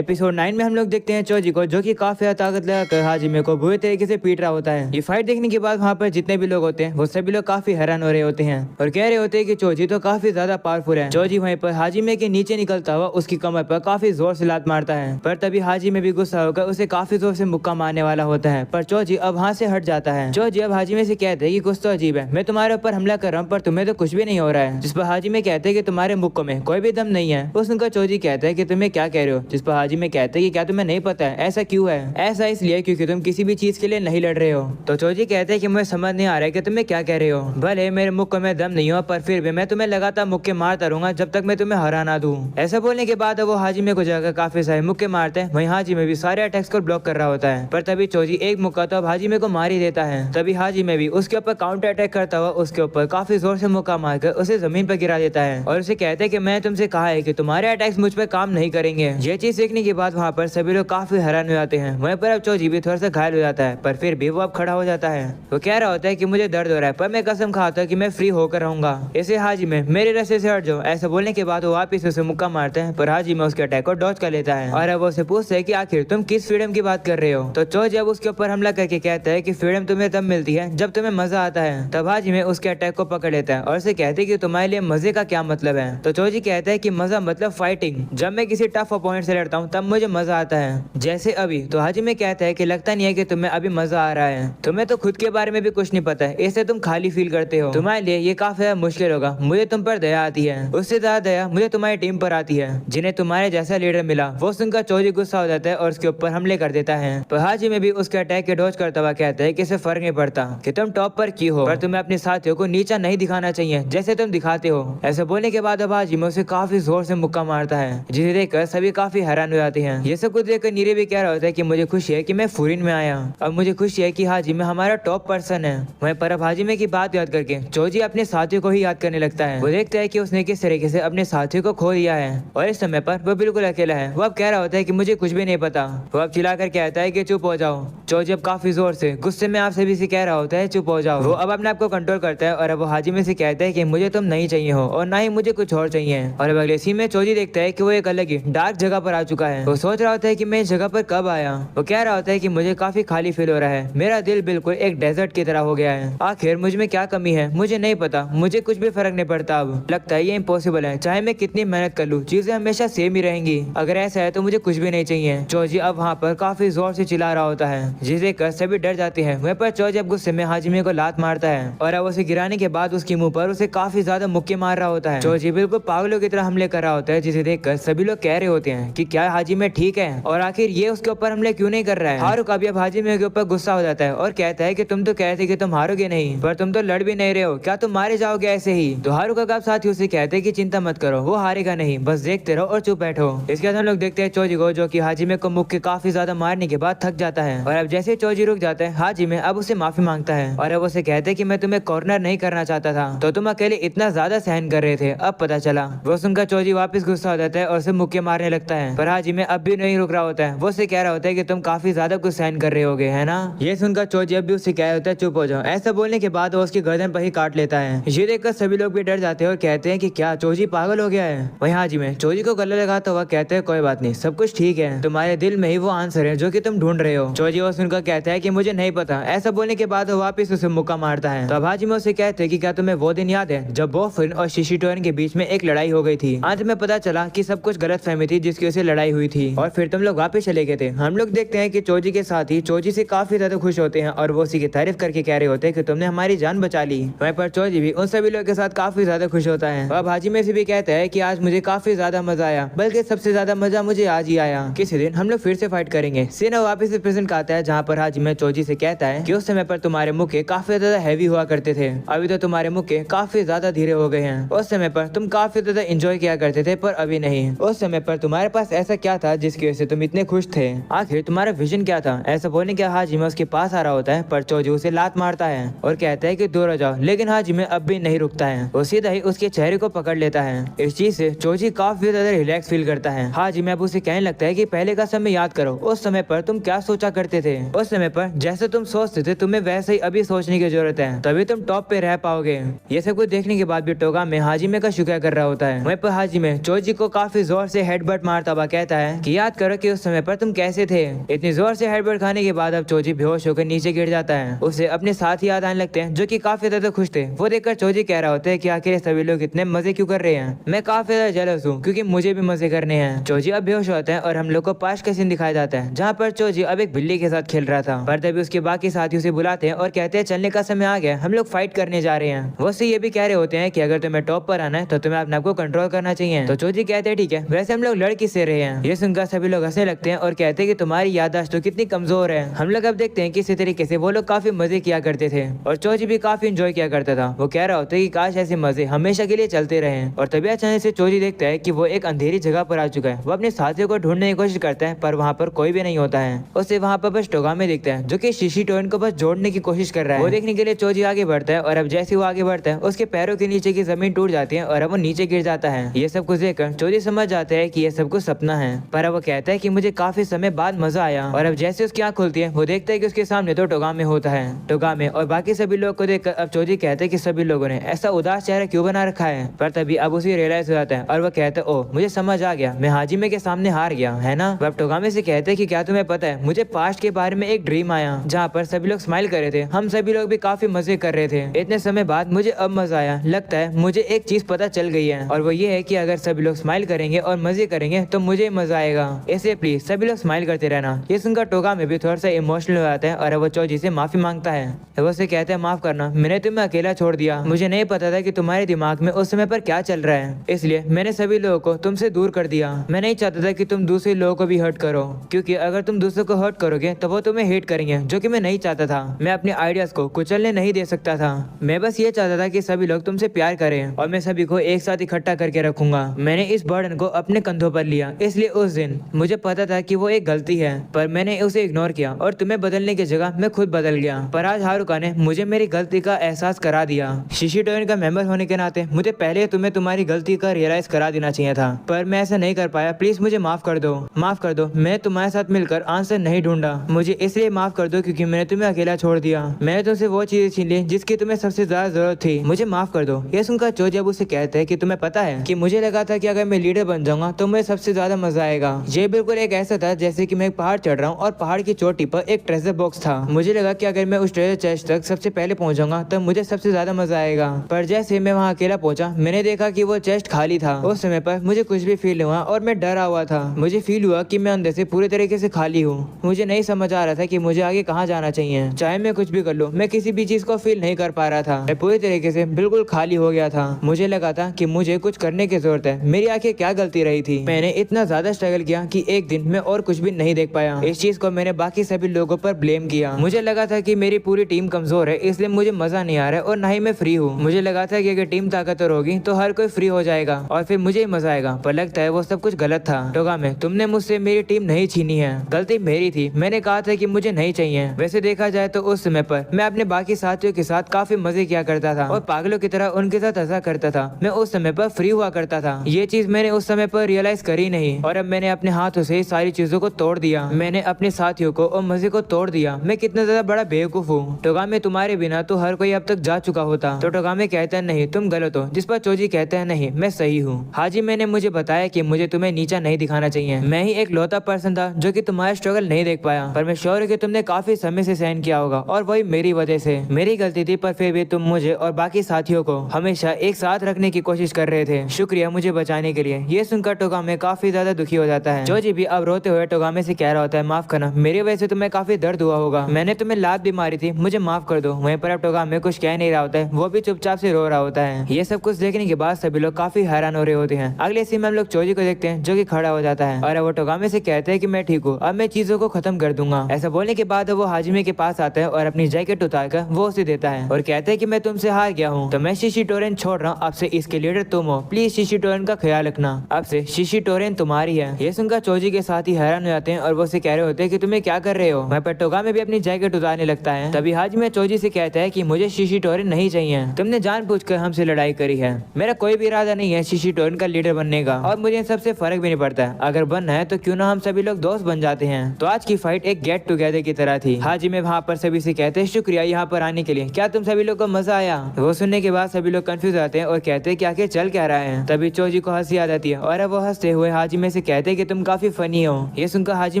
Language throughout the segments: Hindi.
एपिसोड 9 में हम लोग देखते हैं चोजी को, जो कि काफी ज्यादा ताकत लगाकर हाजिमे को बुरे तरीके से पीट रहा होता है। ये फाइट देखने के बाद वहाँ पर जितने भी लोग होते हैं वो सभी लोग काफी हैरान हो रहे होते हैं और कह रहे होते हैं कि चोजी तो काफी ज्यादा पावरफुल है। चोजी वहीं पर हाजिमे के नीचे निकलता हुआ उसकी कमर पर काफी जोर से लात मारता है, पर तभी हाजिमे भी गुस्सा होकर उसे काफी जोर से मुक्का मारने वाला होता है, पर चोजी अब वहाँ से हट जाता है। चोजी अब हाजिमे से कहते हैं कि कुछ तो अजीब है, मैं तुम्हारे ऊपर हमला कर रहा हूँ पर तुम्हें तो कुछ भी नहीं हो रहा है। जिस पर हाजिमे कहते हैं कि तुम्हारे मुक्कों में कोई भी दम नहीं है। उस उनका चोजी कहता है कि तुम्हें क्या कह रहे हो, जिस पर हाजिमे कहते हैं कि क्या तुम्हें नहीं पता है ऐसा क्यों है? ऐसा इसलिए क्योंकि तुम किसी भी चीज के लिए नहीं लड़ रहे हो। तो चोजी कहते हैं कि मुझे समझ नहीं आ रहा है कि तुम्हें क्या कह रहे हो। भले मेरे मुक्कों में दम नहीं हो पर फिर भी मैं तुम्हें लगातार मुक्के मारता रहूंगा जब तक मैं तुम्हें हरा ना दूं। ऐसा बोलने के बाद वो हाजिमे को जाकर काफी सारे मुक्के मारते हैं। वहीं हाजिमे भी सारे अटैक्स को ब्लॉक कर रहा होता है, पर तभी चोजी एक मुक्का तो अब हाजिमे को मार ही देता है। तभी हाजिमे भी उसके ऊपर काउंटर अटैक करता हुआ उसके ऊपर काफी जोर से मुक्का मारकर उसे जमीन पर गिरा देता है और उसे कहते हैं कि मैं तुमसे कहा है कि तुम्हारे अटैक्स मुझ पर काम नहीं करेंगे। ये चीज देखने के बाद वहाँ पर सभी लोग काफी हैरान हो जाते हैं। वहीं पर अब चोजी भी थोड़ा सा घायल हो जाता है, पर फिर भी वो अब खड़ा हो जाता है। वो कह रहा होता है कि मुझे दर्द हो रहा है पर मैं कसम खाता हूँ कि मैं फ्री होकर रहूंगा। इसे हाजिमे मेरे रास्ते से हट जाओ। ऐसा बोलने के बाद वो वापिस उसे मुक्का मारते हैं, पर हाजिमे उसके अटैक को डॉज कर लेता है और अब उसे पूछता है कि आखिर तुम किस फ्रीडम की बात कर रहे हो। तो चोजी अब उसके ऊपर हमला करके कहता है कि फ्रीडम तुम्हें तब मिलती है जब तुम्हें मजा आता है। तब हाजिमे उसके अटैक को पकड़ लेता है और उसे कहते हैं कि तुम्हारे लिए मजे का क्या मतलब है। तो चोजी कहता है कि मजा मतलब फाइटिंग, जब मैं किसी टफ अपोनेंट से लड़ता हूँ तब मुझे मजा आता है, जैसे अभी। तो हाजिमे कहता है कि लगता नहीं है कि तुम्हें अभी मजा आ रहा है, तुम्हें तो खुद के बारे में भी कुछ नहीं पता है, इससे तुम खाली फील करते हो। तुम्हारे लिए ये काफी ज्यादा मुश्किल होगा। मुझे तुम पर दया आती है, उससे ज्यादा दया मुझे तुम्हारी टीम पर आती है जिन्हें तुम्हारे जैसा लीडर मिला। वो सुनकर चोजी गुस्सा हो जाता है और उसके ऊपर हमले कर देता है। पर हाजिमे भी उसके अटैक के डॉज करता हुआ कहता है कि इसे फर्क नहीं पड़ता कि तुम टॉप पर क्यों हो, पर तुम्हें अपने साथियों को नीचा नहीं दिखाना चाहिए जैसे तुम दिखाते हो। ऐसा बोलने के बाद अब हाजिमे उसे काफी जोर से मुक्का मारता है, जिसे देखकर सभी काफी हैरान हो जाते हैं। ये सब कुछ देखकर नीरे भी कह रहा होता है कि मुझे खुशी है कि मैं फूरिन में आया, अब मुझे खुशी है कि हाजिमे हमारा टॉप पर्सन है। वहीं पर अब हाजिमे की बात याद करके चोजी अपने साथियों को ही याद करने लगता है। वो देखता है कि उसने किस तरीके से अपने साथियों को खो दिया है और इस समय पर वो बिल्कुल अकेला है। वो अब कह रहा होता है कि मुझे कुछ भी नहीं पता। वो अब चिल्लाकर कहता है कि चुप हो जाओ। चोजी अब काफी जोर से गुस्से में आप सभी से कह रहा होता है चुप हो जाओ। वो अब अपने आप को कंट्रोल करता है और अब वो हाजिमे से कहता है कि मुझे तुम नहीं चाहिए हो और ना ही मुझे कुछ और चाहिए। और अब अगले सीन में चोजी देखता है कि वो एक अलग ही डार्क जगह पर आ चुका है। वो सोच रहा होता है कि मैं इस जगह पर कब आया। वो कह रहा होता है कि मुझे काफी खाली फील हो रहा है, मेरा दिल बिल्कुल एक डेजर्ट की तरह हो गया है। आखिर मुझ में क्या कमी है मुझे नहीं पता, मुझे कुछ भी फर्क नहीं पड़ता। अब लगता है ये इम्पॉसिबल है, चाहे मैं कितनी मेहनत कर लूं चीजें हमेशा सेम ही रहेंगी। अगर ऐसा है तो मुझे कुछ भी नहीं चाहिए। चोजी अब वहाँ पर काफी जोर से चिल्ला रहा होता है, जिसे देखकर सभी डर जाते हैं। वहीं पर चोजी अब गुस्से में हाजिमे को लात मारता है और अब उसे गिराने के बाद उसके मुंह पर उसे काफी ज्यादा मुक्के मार रहा होता है। चोजी बिल्कुल पागलों की तरह हमले कर रहा होता है, जिसे देखकर सभी लोग कह रहे होते हैं कि क्या हाजिमे ठीक है और आखिर ये उसके ऊपर हमले क्यों नहीं कर रहा है। हारुका भी अब हाजिमे के ऊपर गुस्सा हो जाता है और कहता है कि तुम तो कहते कि तुम हारोगे नहीं, पर तुम तो लड़ भी नहीं रहे हो, क्या तुम मारे जाओगे ऐसे ही। तो हारुका का साथी उसे कहते हैं कि चिंता मत करो, वो हारेगा नहीं, बस देखते रहो और चुप बैठो। इसके बाद हम लोग देखते हैं चोजी को, जो कि हाजिमे को मुक्के काफी ज्यादा मारने के बाद थक जाता है और अब जैसे चोजी रुक जाता है हाजिमे अब उसे माफी मांगता है और अब उसे कहते हैं कि मैं तुम्हें कॉर्नर नहीं करना चाहता था, तो तुम अकेले इतना ज्यादा सहन कर रहे थे, अब पता चला। वो सुनकर चोजी वापस गुस्सा हो जाता है और उसे मुक्के मारने लगता है, पर हाजिमे अब भी नहीं रुक रहा होता है। वो उसे कह रहा होता है कि तुम काफी ज्यादा कुछ सहन कर रहे होगे है ना। ये सुनकर चोजी अब भी उससे कह रहा होता है चुप हो जाओ। ऐसा बोलने के बाद वो उसकी गर्दन पर ही काट लेता है। ये देखकर सभी लोग भी डर जाते हैं और कहते हैं कि क्या चोजी पागल हो गया है। वहीं हाजिमे चोजी को गले लगाता हुआ कहते हैं कोई बात नहीं, सब कुछ ठीक है, तुम्हारे दिल में ही वो आंसर है जो कि तुम ढूंढ रहे हो। चोजी वो सुनकर कहता है कि मुझे नहीं पता। ऐसा बोलने के बाद वो वापस उसे मुक्का मारता है। तो अब हाजिमे उसे कहते हैं कि क्या तुम्हें वो दिन याद है जब बोफिन और शिशिटोरन के बीच में एक लड़ाई हो गई थी। अंत में पता चला कि सब कुछ गलत फहमी थी जिसकी वजह से लड़ाई हुई थी और फिर तुम लोग वापस चले गए थे। हम लोग देखते हैं कि चोजी के साथ ही चोजी से काफी ज्यादा खुश होते हैं और वो उसी की तारीफ करके कह रहे होते हैं कि तुमने हमारी जान बचा ली। वहीं पर चोजी भी उन सभी लोगों के साथ काफी ज्यादा खुश होता है। अब हाजिमे से भी कहता है कि आज मुझे काफी ज्यादा मजा आया, बल्कि सबसे ज्यादा मजा मुझे आज ही आया, किसी दिन हम लोग फिर से फाइट करेंगे। सीन वापस से प्रेजेंट आता है जहाँ पर हाजिमे चोजी से कहता है कि उस समय पर तुम्हारे मुक्के काफी ज्यादा हैवी हुआ करते थे, अभी तो तुम्हारे मुक्के काफी ज्यादा धीरे हो गए हैं। उस समय पर तुम काफी ज्यादा एंजॉय किया करते थे पर अभी नहीं। उस समय पर तुम्हारे पास ऐसा क्या था जिसकी वजह से तुम इतने खुश थे, आखिर तुम्हारा विजन क्या था। ऐसा बोलने के हाजिमे उसके पास आ रहा होता है, पर चोजी उसे लात मारता है और कहता है कि दूर हो जाओ, लेकिन हाजिमे अब भी नहीं रुकता है। वो सीधा ही उसके चेहरे को पकड़ लेता है। इस चीज से चोजी काफी ज्यादा रिलैक्स फील करता है। हाजिमे अब उसे कहने लगता है कि पहले का समय याद करो, उस समय पर तुम क्या सोचा करते थे, उस समय पर जैसे तुम सोचते थे तुम्हें वैसे ही अभी सोचने की जरूरत है, तभी तुम टॉप पे रह पाओगे। ये सब कुछ देखने के बाद भी टोगा में हाजिमे का शुक्रिया कर रहा होता है। वहीं पर हाजिमे चोजी को काफी जोर से हेडबट मारता हुआ कहता है कि याद करो कि उस समय पर तुम कैसे थे। इतनी जोर से हेडबुट खाने के बाद अब चोजी बेहोश होकर नीचे गिर जाता है। उसे अपने साथी याद आने लगते हैं जो कि काफी ज्यादा खुश थे। वो देखकर चोजी कह रहा होता है कि आखिर सभी लोग इतने मजे क्यों कर रहे हैं, मैं काफी ज्यादा जेलस हूँ क्योंकि मुझे भी मजे करने हैं। चोजी अब बेहोश होता है और हम लोग को पास का सीन दिखाया जाता है जहाँ पर चोजी अब एक बिल्ली के साथ खेल रहा था। पर तभी उसके बाकी साथियों से बुलाते हैं और कहते हैं चलने का समय आ गया, हम लोग फाइट करने जा रहे हैं। वो उससे ये भी कह रहे होते हैं कि अगर तुम्हें टॉप पर आना है तो तुम्हें अपने आप को कंट्रोल करना चाहिए। तो चोजी कहते हैं ठीक है, वैसे हम लोग लड़ किससे रहे हैं। ये सुनकर सभी लोग हंसने लगते हैं और कहते हैं कि तुम्हारी याददाश्त तो कितनी कमजोर है। हम लोग अब देखते हैं कि इसी तरीके से वो लोग काफी मजे किया करते थे और चोजी भी काफी इंजॉय किया करता था। वो कह रहा होता है कि काश ऐसे मजे हमेशा के लिए चलते रहे। और तभी अचानक से चोजी देखता है कि वो एक अंधेरी जगह पर आ चुका है। वो अपने साथियों को ढूंढने की कोशिश करता है पर वहाँ पर कोई भी नहीं होता है। उसे वहाँ पर बस टोगामे दिखता है जो कि शिशी टोइन को बस जोड़ने की कोशिश कर रहा है। वो देखने के लिए चोजी आगे बढ़ता है और अब जैसे वो आगे बढ़ता है उसके पैरों के नीचे की जमीन टूट जाती है और अब वो नीचे गिर जाता है। ये सब कुछ देखकर चोजी समझ जाता है कि ये सब कुछ सपना है। पर अब वो कहता है कि मुझे काफी समय बाद मजा आया। और अब जैसे उसकी आंख खुलती है वो देखता है कि उसके सामने तो टोगामे होता है। टोगामे और बाकी सभी लोग को देखकर अब चोजी कहते हैं कि सभी लोगों ने ऐसा उदास चेहरा क्यों बना रखा है। पर तभी अब उसे रियलाइज हो जाता है और वो कहता है ओ मुझे समझ आ गया, मैं हाजिमे के सामने हार गया है ना। अब टोगामे से कहते हैं कि क्या तुम्हें पता है मुझे पास्ट के बारे में एक ड्रीम आया जहाँ पर सभी लोग स्माइल कर रहे थे, हम सभी लोग भी काफी मजे कर रहे थे। इतने समय बाद मुझे अब मजा आया, लगता है मुझे एक चीज पता चल गई है और वो ये है कि अगर सभी लोग स्माइल करेंगे और मजे करेंगे तो मुझे मजा आएगा। ऐसे प्लीज सभी लोग स्माइल करते रहना। ये सुनकर टोगामे भी थोड़ा सा इमोशनल हो जाता है और वो चोजी से माफी मांगता है। वो उसे कहता है माफ करना, मैंने तुम्हें अकेला छोड़ दिया, मुझे नहीं पता था कि तुम्हारे दिमाग में उस समय पर क्या चल रहा है, इसलिए मैंने सभी लोगों को तुमसे दूर कर दिया। मैं नहीं चाहता था कि तुम दूसरे लोगों को भी हर्ट करो क्योंकि अगर तुम दूसरों को हर्ट करोगे तो वो तुम्हें हेट करेंगे जो कि मैं नहीं चाहता था। मैं अपने आइडियाज को कुचलने नहीं दे सकता था, मैं बस ये चाहता था कि सभी लोग तुमसे प्यार करें और मैं सभी को एक साथ इकट्ठा करके रखूंगा। मैंने इस बर्डन को अपने कंधों पर लिया, इसलिए उस दिन मुझे पता था कि वो एक गलती है पर मैंने उसे इग्नोर किया और तुम्हें बदलने की जगह मैं खुद बदल गया। पर आज हारुका ने मुझे मेरी गलती का एहसास करा दिया। शिशी टोइन का मेंबर होने के नाते मुझे पहले तुम्हें तुम्हारी गलती का रियलाइज करा देना चाहिए था पर मैं ऐसा नहीं कर पाया, प्लीज मुझे माफ कर दो, माफ कर दो। मैं तुम्हारे साथ मिलकर आंसर नहीं ढूंढा, मुझे इसलिए माफ कर दो क्योंकि मैंने तुम्हें अकेला छोड़ दिया। मैंने तुमसे वो चीजें छीन ली जिसकी तुम्हें सबसे ज्यादा जरूरत थी, मुझे माफ कर दो। ये सुनकर चोजी अब उसे कहते हैं कि तुम्हें पता है कि मुझे लगा था कि अगर मैं लीडर बन जाऊंगा तो मुझे सबसे ज्यादा मजा आएगा। ये बिल्कुल एक ऐसा था जैसे कि मैं एक पहाड़ चढ़ रहा हूँ और पहाड़ की चोटी पर एक ट्रेजर बॉक्स था। मुझे लगा कि अगर मैं उस ट्रेजर चेस्ट तक सबसे पहले पहुंचूंगा तब मुझे सबसे ज्यादा मजा आएगा। पर जैसे मैं वहाँ अकेला पहुंचा मैंने देखा कि वो चेस्ट खाली था। उस समय पर मुझे कुछ भी फील हुआ और मैं डरा हुआ था। मुझे फील हुआ कि मैं अंदर से पूरे तरीके से खाली हूँ। मुझे नहीं समझ आ रहा था कि मुझे आगे कहाँ जाना चाहिए। चाहे मैं कुछ भी कर लूँ मैं किसी भी चीज को फील नहीं कर पा रहा था। मैं पूरी तरीके से बिल्कुल खाली हो गया था। मुझे लगा था कि मुझे कुछ करने की जरूरत है। मेरी आंखें क्या गलती रही थी, मैंने इतना ज्यादा स्ट्रगल किया कि एक दिन मैं और कुछ भी नहीं देख पाया। इस चीज को मैंने बाकी सभी लोगों पर ब्लेम किया। मुझे लगा था कि मेरी पूरी टीम कमजोर है इसलिए मुझे मजा नहीं आ रहा है और ना ही मैं फ्री हूँ। मुझे लगा था कि अगर टीम ताकतवर होगी तो हर कोई फ्री हो जाएगा और फिर मुझे ही मजा आएगा। पर लगता है वो सब कुछ गलत था। टोगामे तुमने मुझसे मेरी टीम नहीं छीनी है, गलती मेरी थी। मैंने कहा था कि मुझे नहीं चाहिए। वैसे देखा जाए तो उस समय पर मैं अपने बाकी साथियों के साथ काफी मजे किया करता था और पागलों की तरह उनके साथ हंसा करता था। मैं उस समय पर फ्री हुआ करता था। ये चीज मैंने उस समय पर रियलाइज करी नहीं और अब मैंने अपने हाथों से सारी चीजों को तोड़ दिया। मैंने अपने साथियों को और मजे को तोड़ दिया। मैं कितना ज्यादा बड़ा बेवकूफ हूँ। टोगामे तुम्हारे बिना तो हर कोई अब तक जा चुका होता। तो टोगामे कहता है नहीं तुम गलत हो, जिस पर चोजी कहता है नहीं मैं सही हूँ। हाजी मैंने मुझे बताया कि मुझे तुम्हें नीचा नहीं दिखाना चाहिए। मैं ही एक लौता पर्सन था जो कि तुम्हारा स्ट्रगल नहीं देख पाया, पर मैं श्योर हूँ कि तुमने काफी समय से सहन किया होगा और वही मेरी वजह से मेरी गलती थी। पर फिर भी तुम मुझे और बाकी साथियों को हमेशा एक साथ रखने की कोशिश कर रहे थे। शुक्रिया मुझे बचाने के लिए। ये सुनकर टोगामे काफी ज्यादा दुखी हो जाता है। चोजी भी अब रोते हुए टोगामे से कह रहा होता है माफ करना, मेरी वजह से तुम्हें काफी दर्द हुआ होगा, मैंने तुम्हें लात भी मारी थी, मुझे माफ कर दो। वहीं पर अब टोगामे कुछ कह नहीं रहा होता है, वो भी चुपचाप से रो रहा होता है। ये सब कुछ देखने के बाद सभी लोग काफी हैरान हो रहे होते हैं। अगले सीन में हम लोग चोजी को देखते हैं जो कि खड़ा हो जाता है और वो टोगामे से कहते हैं कि मैं ठीक हूँ, अब मैं चीजों को खत्म कर दूंगा। ऐसा बोलने के बाद वो हाजिमे के पास आता है और अपनी जैकेट उतारकर वो उसे देता है और कहते हैं कि मैं तुमसे हार गया हूँ तो मैं शिशी टोरेन छोड़ रहा हूँ, अब से इसके लीडर तुम हो, प्लीज शिशी टोरेन का ख्याल रखना, अब से शिशी टोरेन तुम्हारी है। ये सुनकर चोजी के साथ ही हैरान हो जाते हैं और वो उसे कह रहे होते हैं कि तुम्हें क्या कर रहे हो। वहीं पर टोगामे भी अपनी जैकेट उतारने लगता है। तभी हाजिमे चोजी से कहता है कि मुझे शिशी टोरेन नहीं चाहिए, तुमने जानबूझकर हमसे लड़ाई करी है। मेरा कोई भी इरादा नहीं है शिशी टोरेन का लीडर बनने का और मुझे इन सबसे फर्क भी नहीं पड़ता है। अगर बनना है तो क्यों ना हम सभी लोग दोस्त बन जाते हैं। तो आज की फाइट एक गेट टुगेदर की तरह थी। हाजिमे वहाँ पर सभी से कहते हैं शुक्रिया यहाँ पर आने के लिए, क्या तुम सभी लोग को मजा आया। वो सुनने के बाद सभी लोग कंफ्यूज आते हैं और कहते हैं कि आखिर चल क्या रहा है। तभी चोजी को हंसी आ जाती है और अब वो हंसते हुए हाजिमे से कहते हैं कि तुम काफी फनी हो। ये सुनकर हाजी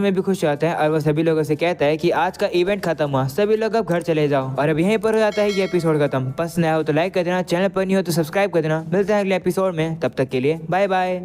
में भी खुश होता है और वो सभी लोगों से कहता है कि आज का इवेंट खत्म हुआ, सभी लोग अब घर चले जाओ। और अब यहीं पर हो जाता है ये एपिसोड खत्म। पसंद आया हो तो लाइक कर देना, चैनल पर नहीं हो तो सब्सक्राइब कर देना। मिलते हैं अगले एपिसोड में, तब तक के लिए बाय बाय।